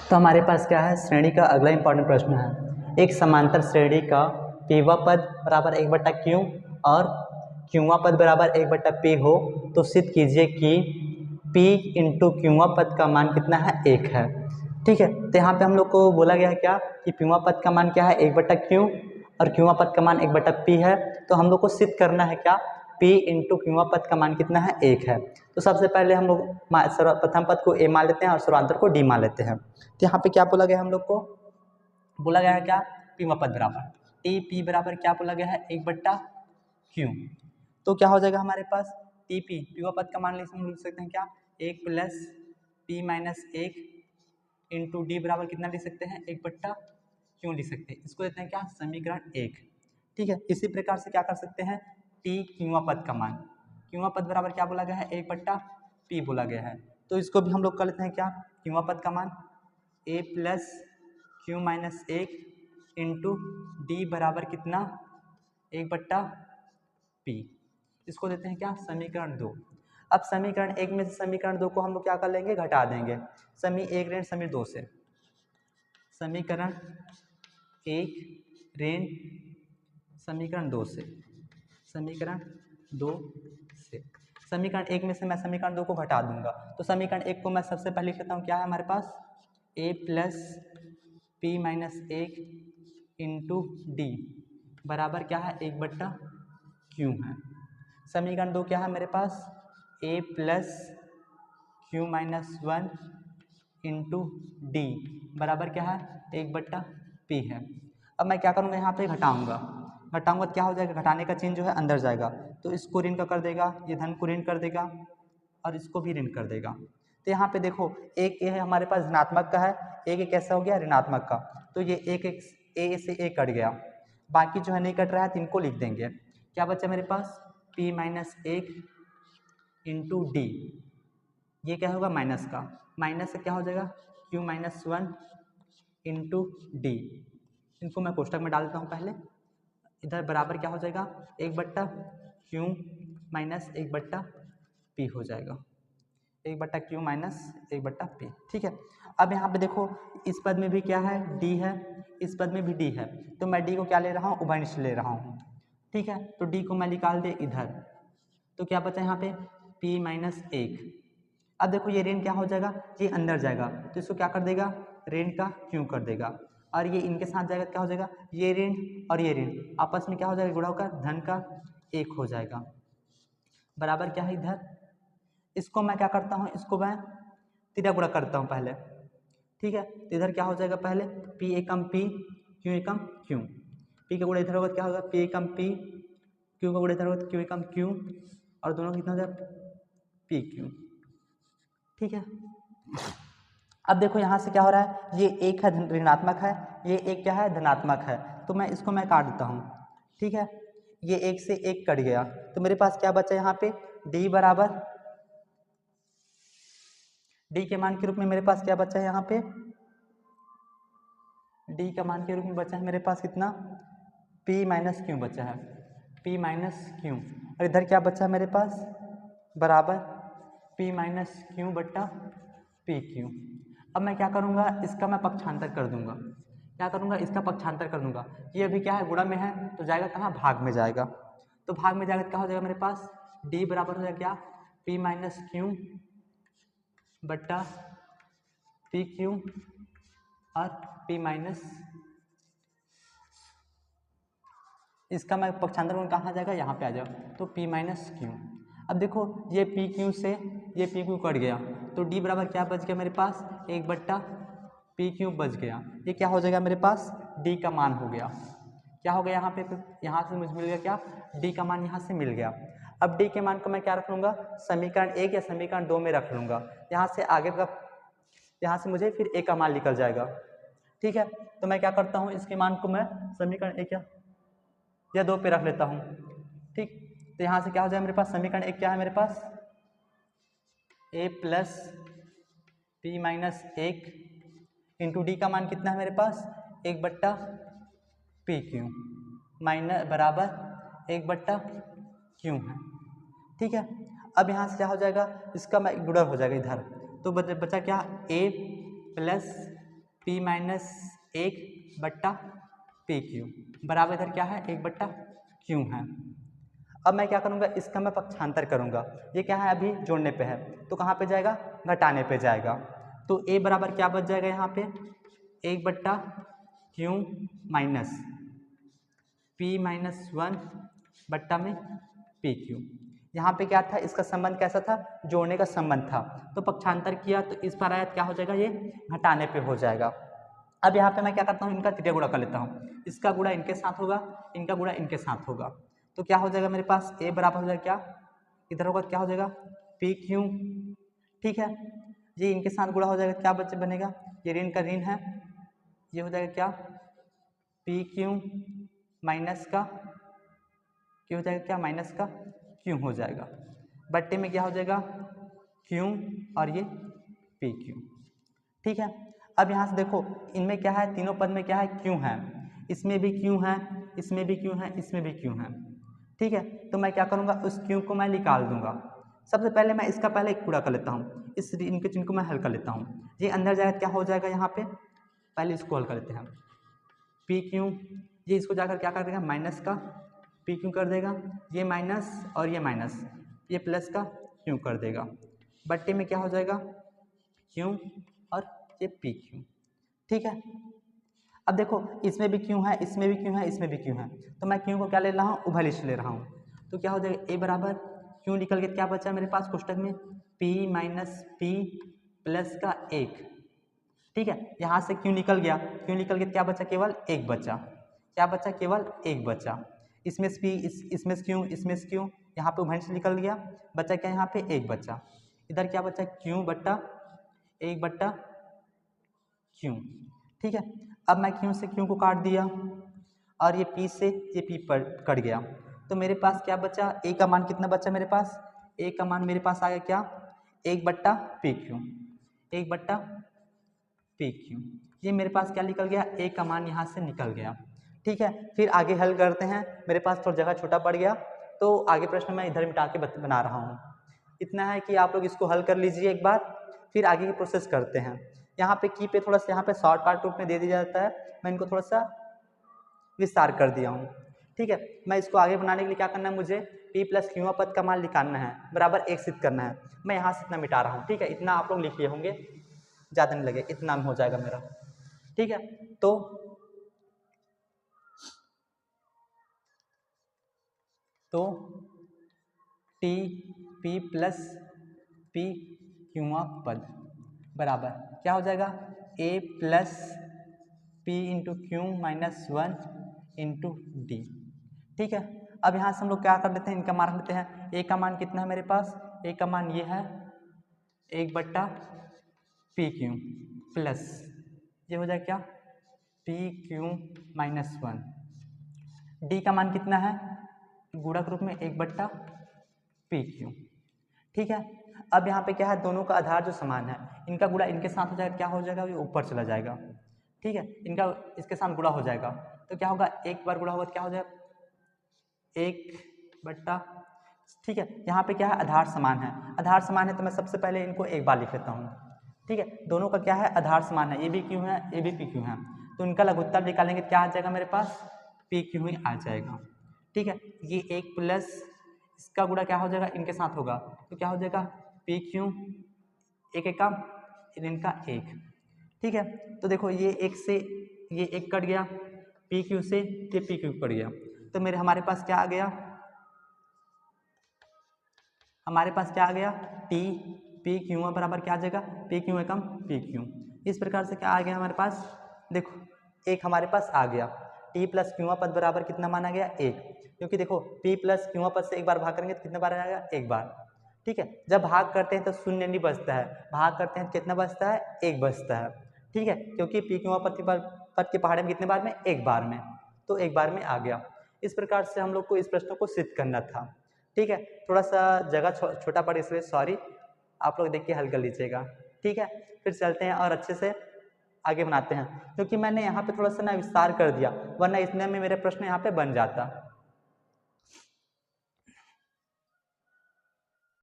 तो हमारे पास क्या है, श्रेणी का अगला इंपॉर्टेंट प्रश्न है। एक समांतर श्रेणी का पीवा पद बराबर 1/q और क्यूवा पद बराबर 1/p हो तो सिद्ध कीजिए कि p इंटू क्यूवा पद का मान कितना है, 1 है। ठीक है, तो यहाँ पे हम लोग को बोला गया है क्या कि पीवा पद का मान क्या है, 1/q और क्यूवा पद का मान 1/p है। तो हम लोग को सिद्ध करना है क्या, p इंटू क्यूवा पद का मान कितना है, 1 है। तो सबसे पहले हम लोग प्रथम पद को a मान लेते हैं और सर्वांतर को d मान लेते हैं। तो यहाँ पे क्या बोला गया, हम लोग को बोला गया है क्या, पीवा पद बराबर टी बराबर क्या बोला गया है, 1/q। तो क्या हो जाएगा हमारे पास, पीवा पद का मान लिख सकते हैं क्या, 1 + p - 1 इंटू डी बराबर कितना लिख सकते हैं, 1/q लिख सकते हैं। इसको देते हैं क्या, समीकरण 1। ठीक है, इसी प्रकार से क्या कर सकते हैं, टी क्यूवा पद का मान, क्यूवा पद बराबर क्या बोला गया है, 1/p बोला गया है। तो इसको भी हम लोग कर लेते हैं क्या, क्यूवा पद का मान a + q - 1 इंटू डी बराबर कितना, 1/p। इसको देते हैं क्या, समीकरण 2। अब समीकरण 1 में से समीकरण 2 को हम लोग क्या कर लेंगे, घटा देंगे। समी 1 ऋण समी 2 से, समीकरण 1 ऋण समीकरण 2 से, समीकरण 2 से समीकरण 1 में से मैं समीकरण 2 को घटा दूंगा। तो समीकरण 1 को मैं सबसे पहले लिख लेता हूँ, क्या है हमारे पास, a + p - 1 इंटू डी बराबर क्या है, 1/q है। समीकरण 2 क्या है मेरे पास, a + q - 1 इंटू डी बराबर क्या है, 1/p है। अब मैं क्या करूँगा, यहाँ पे घटाऊँगा तो क्या हो जाएगा, घटाने का चिन्ह जो है अंदर जाएगा, तो इसको ऋण का कर देगा, ये धन को ऋण कर देगा और इसको भी ऋण कर देगा। तो यहाँ पे देखो, एक ये है हमारे पास धनात्मक का है, एक कैसा हो गया, ऋणात्मक का। तो ये एक ए से एक कट गया, बाकी जो है नहीं कट रहा है तो इनको लिख देंगे। क्या बचा मेरे पास, p - 1 इंटू डी, ये क्या होगा माइनस का, माइनस से क्या हो जाएगा, q - 1 इंटू डी। इनको मैं कोष्टक में डाल देता हूँ पहले, इधर बराबर क्या हो जाएगा, 1/q - 1/p हो जाएगा, 1/q - 1/p। ठीक है, अब यहाँ पे देखो, इस पद में भी क्या है, d है, इस पद में भी d है, तो मैं d को क्या ले रहा हूँ, उभयनिष्ठ ले रहा हूँ। ठीक है, तो d को मैं निकाल दे इधर, तो क्या बचा यहाँ पे, p - 1। अब देखो ये ऋण क्या हो जाएगा, ये अंदर जाएगा, तो इसको क्या कर देगा, ऋण का q कर देगा, और ये इनके साथ जाएगा, क्या हो जाएगा, ये ऋण और ये ऋण आपस में क्या हो जाएगा, गुणा होकर धन का 1 हो जाएगा, बराबर क्या है इधर। इसको मैं क्या करता हूँ, इसको मैं तिरा गुणा करता हूँ पहले। ठीक है, तो इधर क्या हो जाएगा, पहले p एकम p, q एकम q, p का गुणा इधर होगा, क्या होगा, p एकम p, q का गुणा इधर होगा, q एकम q, और दोनों कितना हो जाएगा, pq। ठीक है, अब देखो यहाँ से क्या हो रहा है, ये एक है ऋणात्मक है, ये एक क्या है, धनात्मक है, तो मैं इसको मैं काट देता हूँ। ठीक है, ये एक से एक कट गया, तो मेरे पास क्या बचा यहाँ पे, d बराबर, d के मान के रूप में मेरे पास क्या बचा है, यहाँ पे d का मान के रूप में बचा है मेरे पास कितना, p - q बचा है, p - q, और इधर क्या बचा है मेरे पास, बराबर p - q/pq। अब मैं क्या करूँगा, इसका मैं पक्षांतर कर दूंगा, क्या करूँगा, इसका पक्षांतर कर दूंगा। ये अभी क्या है, गुणा में है, तो जाएगा कहाँ, भाग में जाएगा, तो भाग में जाएगा तो क्या हो जाएगा मेरे पास, d बराबर हो जाएगा क्या, p - q/pq और p माइनस, इसका मैं पक्षांतर कहाँ जाएगा, यहाँ पे आ जाएगा, तो p - q। अब देखो ये pq से ये pq कट गया, तो d बराबर क्या बच गया मेरे पास, 1/pq बच गया। ये क्या हो जाएगा मेरे पास, d का मान हो गया, क्या हो गया यहाँ पे, यहाँ से मुझे मिल गया क्या, d का मान यहाँ से मिल गया। अब d के मान को मैं क्या रख लूँगा, समीकरण 1 या समीकरण 2 में रख लूँगा, यहाँ से आगे का, यहाँ से मुझे फिर a का मान निकल जाएगा। ठीक है, तो मैं क्या करता हूँ, इसके मान को मैं समीकरण 1 या 2 पे रख लेता हूँ। ठीक, तो यहाँ से क्या हो जाएगा मेरे पास, समीकरण 1 क्या है मेरे पास, a + p - 1 इंटू डी का मान कितना है मेरे पास, 1/pq माइनस बराबर 1/q है। ठीक है, अब यहाँ से क्या हो जाएगा, इसका मैं गुणा हो जाएगा इधर, तो बचा क्या, a + P माइनस 1/PQ बराबर इधर क्या है 1/Q है। अब मैं क्या करूँगा, इसका मैं पक्षांतर करूँगा। ये क्या है अभी जोड़ने पे है, तो कहाँ पे जाएगा, घटाने पे जाएगा। तो A बराबर क्या बच जाएगा यहाँ पे 1/Q minus P minus 1/PQ। यहाँ पे क्या था, इसका संबंध कैसा था, जोड़ने का संबंध था। तो पक्षांतर किया तो इस पर आया क्या हो जाएगा, ये घटाने पे हो जाएगा। अब यहाँ पे मैं क्या करता हूँ, इनका त्रिज्या गुणा कर लेता हूँ। इसका गुणा इनके साथ होगा, इनका गुणा इनके साथ होगा। तो क्या हो जाएगा मेरे पास A बराबर हो जाएगा क्या, इधर होगा क्या हो जाएगा PQ। ठीक है, ये इनके साथ गुणा हो जाएगा, क्या बनेगा, ये ऋण का ऋण है, ये हो जाएगा क्या PQ माइनस का क्या हो जाएगा, क्या माइनस का Q हो जाएगा। बट्टे में क्या हो जाएगा Q और ये PQ। ठीक है, अब यहाँ से देखो इनमें क्या है, तीनों पद में क्या है Q है, इसमें भी Q है, इसमें भी Q है, इसमें भी Q है। ठीक है, तो मैं क्या करूँगा, उस Q को मैं निकाल दूंगा। सबसे पहले मैं इसका पहले एक पूरा कर लेता हूँ, इस इनके चिन्ह को मैं हल कर लेता हूँ। ये अंदर जाएगा क्या हो जाएगा, यहाँ पे पहले इसको हल कर लेते हैं। PQ ये इसको जाकर क्या कर देगा, माइनस का PQ कर देगा, ये माइनस और ये माइनस, ये प्लस का Q कर देगा। बट्टे में क्या हो जाएगा Q और ये PQ। ठीक है, अब देखो इसमें भी Q है, इसमें भी Q है, इसमें भी Q है, तो मैं Q को क्या ले रहा हूँ, उभयनिष्ठ ले रहा हूँ। तो क्या हो जाएगा A बराबर Q निकल के क्या बचा मेरे पास कोष्टक में P माइनस P प्लस का 1। ठीक है, यहाँ से Q निकल गया, Q निकल के क्या बचा, केवल 1 बचा। क्या बचा, केवल 1 बचा। इसमें से P इसमें से Q इसमें से Q, यहाँ पे उभयनिष्ठ निकल गया, बचा क्या यहाँ पे 1 बचा। इधर क्या बचा Q बट्टा 1/Q। ठीक है, अब मैं Q से Q को काट दिया और ये P से ये P पर कट गया, तो मेरे पास क्या बचा, A का मान कितना बचा मेरे पास, A का मान मेरे पास आ गया क्या 1/PQ। 1/PQ ये मेरे पास क्या निकल गया, A का मान यहाँ से निकल गया। ठीक है, फिर आगे हल करते हैं, मेरे पास थोड़ा जगह छोटा पड़ गया तो आगे प्रश्न मैं इधर मिटा के बना रहा हूँ। इतना है कि आप लोग इसको हल कर लीजिए एक बार, फिर आगे की प्रोसेस करते हैं। यहाँ पे की पे थोड़ा सा यहाँ पे शॉर्टकट रूप में दे दिया जाता है, मैं इनको थोड़ा सा विस्तार कर दिया हूँ। ठीक है, मैं इसको आगे बनाने के लिए क्या करना है, मुझे P प्लस Q पद का मान निकालना है, बराबर 1 सिद्ध करना है। मैं यहाँ से इतना मिटा रहा हूँ। ठीक है, इतना आप लोग लिख लिए होंगे, ज़्यादा नहीं लगे, इतना हो जाएगा मेरा। ठीक है, तो T P plus P Q पद बराबर क्या हो जाएगा A plus P into Q minus 1 into D। ठीक है, अब यहाँ से हम लोग क्या कर लेते हैं, इनका मान रख लेते हैं। A का मान कितना है मेरे पास, A का मान ये है 1/PQ प्लस ये हो जाएगा क्या PQ माइनस 1। D का मान कितना है, गुणक रूप में 1/PQ। ठीक है, अब यहाँ पे क्या है, दोनों का आधार जो समान है, इनका गुणा इनके साथ हो जाएगा, क्या हो जाएगा, ये ऊपर चला जाएगा। ठीक है, इनका इसके साथ गुणा हो जाएगा, तो क्या होगा, एक बार गुणा होगा तो क्या हो जाएगा 1/। ठीक है, यहाँ पे क्या है, आधार समान है। आधार समान है तो मैं सबसे पहले इनको एक बार लिख लेता हूँ। ठीक है, दोनों का क्या है, आधार समान है, ये भी क्यों है, ये भी PQ है, तो इनका लघुत्तर निकालेंगे, क्या आ जाएगा मेरे पास PQ ही आ जाएगा। ठीक है, ये 1 प्लस इसका गुणा क्या हो जाएगा, इनके साथ होगा, तो क्या हो जाएगा PQ 1 का इनका 1। ठीक है, तो देखो ये 1 से ये 1 कट गया, PQ से ये PQ कट गया, तो मेरे हमारे पास क्या आ गया, हमारे पास क्या आ गया T PQ बराबर क्या आ जाएगा PQ एकम PQ। इस प्रकार से क्या आ गया हमारे पास, देखो एक हमारे पास आ गया, T प्लस Q पद बराबर कितना माना गया 1, क्योंकि देखो P प्लस Q पद से एक बार भाग करेंगे तो कितने बार आएगा, एक बार। ठीक है, जब भाग करते हैं तो शून्य नहीं बचता है, भाग करते हैं तो कितना बचता है, 1 बचता है। ठीक है, क्योंकि PQ पद के पहाड़े में कितने बार में, एक बार में, तो एक बार में आ गया। इस प्रकार से हम लोग को इस प्रश्न को सिद्ध करना था। ठीक है, थोड़ा सा जगह छोटा पड़े इसलिए सॉरी, आप लोग देख के हल कर लीजिएगा। ठीक है, फिर चलते हैं और अच्छे से आगे बनाते हैं, क्योंकि मैंने यहाँ पे थोड़ा सा ना विस्तार कर दिया, वरना इतने में मेरे प्रश्न यहाँ पे बन जाता।